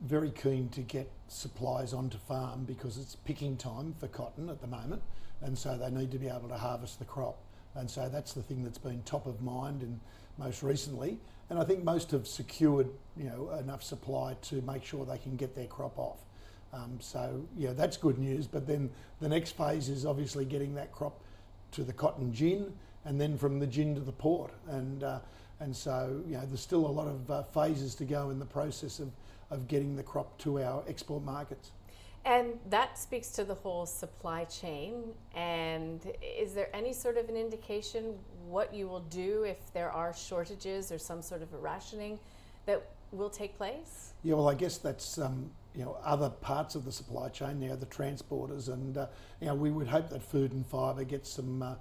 very keen to get supplies onto farm because it's picking time for cotton at the moment, and so they need to be able to harvest the crop. And so that's the thing that's been top of mind and most recently. And I think most have secured, enough supply to make sure they can get their crop off. So that's good news. But then the next phase is obviously getting that crop to the cotton gin, and then from the gin to the port. And so there's still a lot of phases to go in the process of getting the crop to our export markets. And that speaks to the whole supply chain. And is there any sort of an indication what you will do if there are shortages or some sort of a rationing that will take place? Yeah, well, I guess that's other parts of the supply chain, the transporters, and we would hope that food and fibre gets some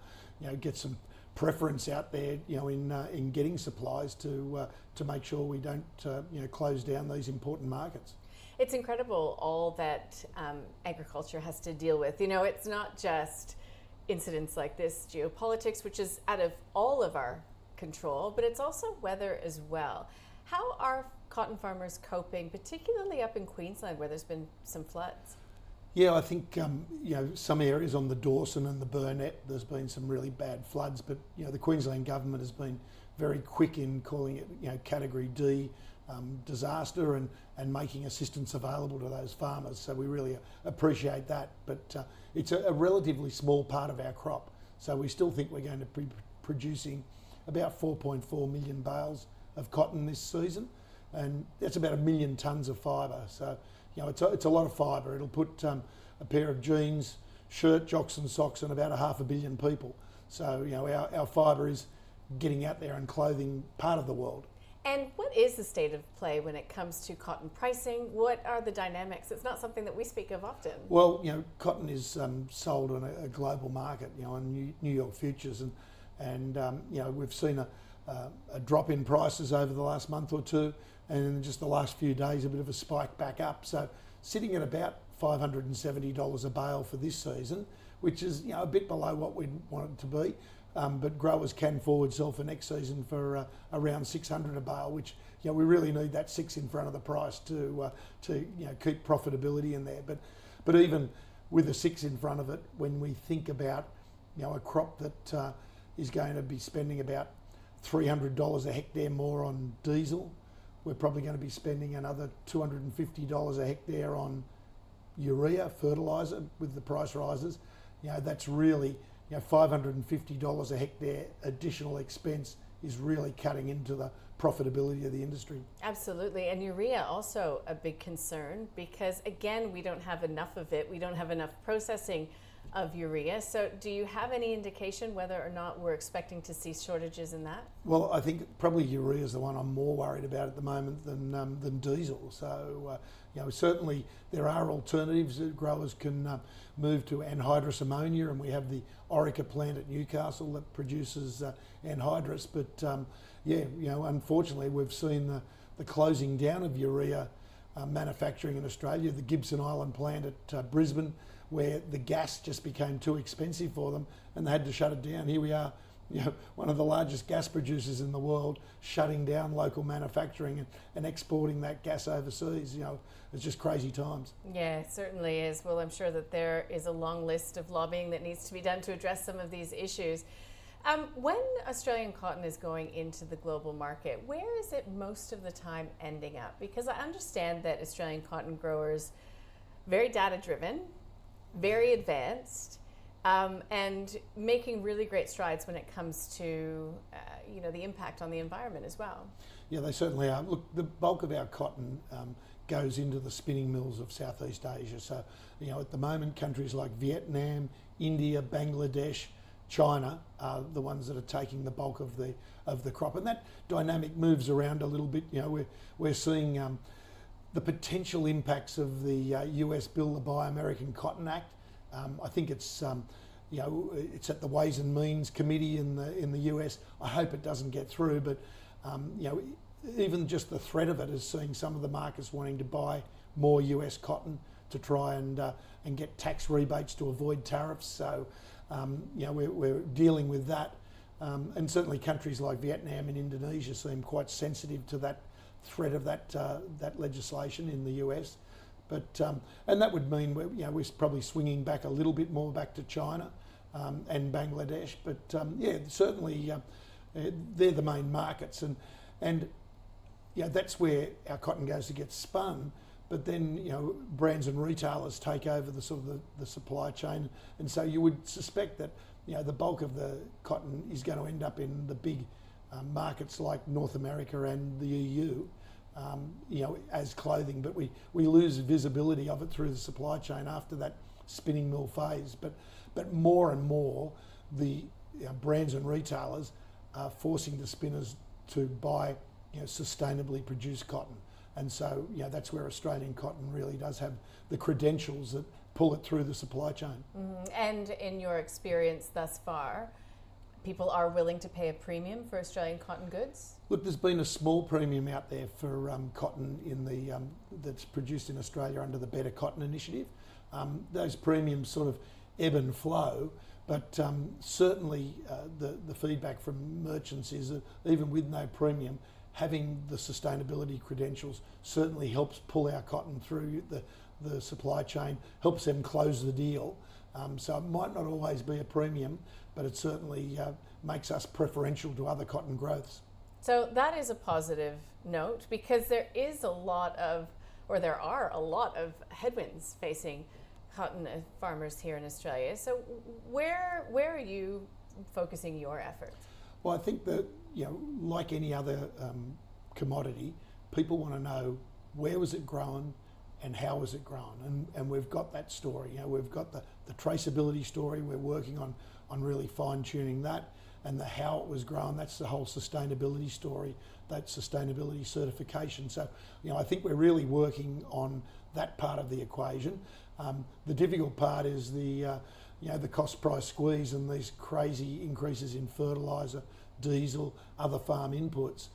preference out there, in getting supplies to make sure we don't close down these important markets. It's incredible all that agriculture has to deal with. It's not just incidents like this, geopolitics, which is out of all of our control, but it's also weather as well. How are cotton farmers coping, particularly up in Queensland where there's been some floods? Yeah, I think some areas on the Dawson and the Burnett, there's been some really bad floods, but the Queensland government has been very quick in calling it Category D disaster and making assistance available to those farmers. So we really appreciate that, but it's a relatively small part of our crop. So we still think we're going to be producing about 4.4 million bales of cotton this season, and that's about 1 million tonnes of fibre. So it's a lot of fibre. It'll put a pair of jeans, shirt, jocks and socks and about 500 million people. So our fibre is getting out there and clothing part of the world. And what is the state of play when it comes to cotton pricing? What are the dynamics? It's not something that we speak of often. Well, cotton is sold on a global market, on New York futures, and we've seen a drop in prices over the last month or two, and in just the last few days a bit of a spike back up. So sitting at about $570 a bale for this season, which is a bit below what we'd want it to be. But growers can forward sell for next season for around $600 a bale, which we really need that 6 in front of the price to keep profitability in there. But even with a 6 in front of it, when we think about a crop that is going to be spending about $300 a hectare more on diesel, we're probably going to be spending another $250 a hectare on urea, fertiliser with the price rises. That's really $550 a hectare additional expense is really cutting into the profitability of the industry. Absolutely, and urea also a big concern because again, we don't have enough of it. We don't have enough processing of urea. So do you have any indication whether or not we're expecting to see shortages in that? Well, I think probably urea is the one I'm more worried about at the moment than diesel. So certainly there are alternatives that growers can move to anhydrous ammonia, and we have the Orica plant at Newcastle that produces anhydrous. But unfortunately we've seen the closing down of urea manufacturing in Australia, the Gibson Island plant at Brisbane, where the gas just became too expensive for them and they had to shut it down. Here we are, one of the largest gas producers in the world, shutting down local manufacturing and exporting that gas overseas. It's just crazy times. Yeah, it certainly is. Well, I'm sure that there is a long list of lobbying that needs to be done to address some of these issues. When Australian cotton is going into the global market, where is it most of the time ending up? Because I understand that Australian cotton growers, very data driven, very advanced, and making really great strides when it comes to the impact on the environment as well. Yeah, they certainly are. Look, the bulk of our cotton goes into the spinning mills of Southeast Asia. So, at the moment, countries like Vietnam, India, Bangladesh, China are the ones that are taking the bulk of the crop, and that dynamic moves around a little bit. We're seeing the potential impacts of the US Build the Buy American Cotton Act. I think it's it's at the Ways and Means Committee in the US. I hope it doesn't get through, but even just the threat of it is seeing some of the markets wanting to buy more US cotton to try and get tax rebates to avoid tariffs. So we're dealing with that, and certainly countries like Vietnam and Indonesia seem quite sensitive to that threat of that legislation in the US. But and that would mean we're probably swinging back a little bit more back to China and Bangladesh. But certainly they're the main markets, and that's where our cotton goes to get spun. But then brands and retailers take over the sort of the supply chain, and so you would suspect that the bulk of the cotton is going to end up in the big markets like North America and the EU. As clothing, but we lose visibility of it through the supply chain after that spinning mill phase. But more and more, the brands and retailers are forcing the spinners to buy sustainably produced cotton, and so that's where Australian cotton really does have the credentials that pull it through the supply chain. Mm-hmm. And in your experience thus far, people are willing to pay a premium for Australian cotton goods? Look, there's been a small premium out there for cotton that's produced in Australia under the Better Cotton Initiative. Those premiums sort of ebb and flow, but certainly the feedback from merchants is that even with no premium, having the sustainability credentials certainly helps pull our cotton through the supply chain, helps them close the deal. So it might not always be a premium, but it certainly makes us preferential to other cotton growths. So that is a positive note, because there are a lot of headwinds facing cotton farmers here in Australia. So where are you focusing your efforts? Well, I think that like any other commodity, people want to know where was it grown and how was it grown, and we've got that story. We've got the traceability story. We're working on really fine-tuning that, and the how it was grown. That's the whole sustainability story, that sustainability certification. So I think we're really working on that part of the equation. The difficult part is the cost price squeeze and these crazy increases in fertiliser, diesel, other farm inputs.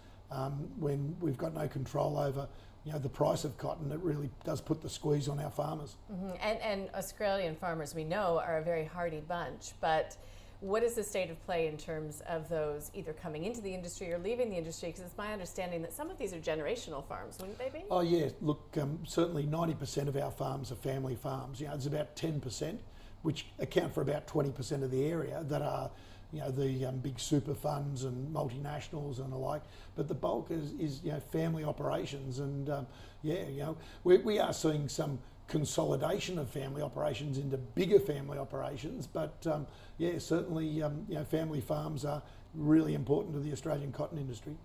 When we've got no control over the price of cotton, it really does put the squeeze on our farmers. Mm-hmm. And Australian farmers, we know, are a very hardy bunch, but what is the state of play in terms of those either coming into the industry or leaving the industry? Because it's my understanding that some of these are generational farms, wouldn't they be? Oh yeah, look, certainly 90% of our farms are family farms. There's about 10%, which account for about 20% of the area that are the big super funds and multinationals and the like, but the bulk is family operations, and we are seeing some consolidation of family operations into bigger family operations, but certainly family farms are really important to the Australian cotton industry.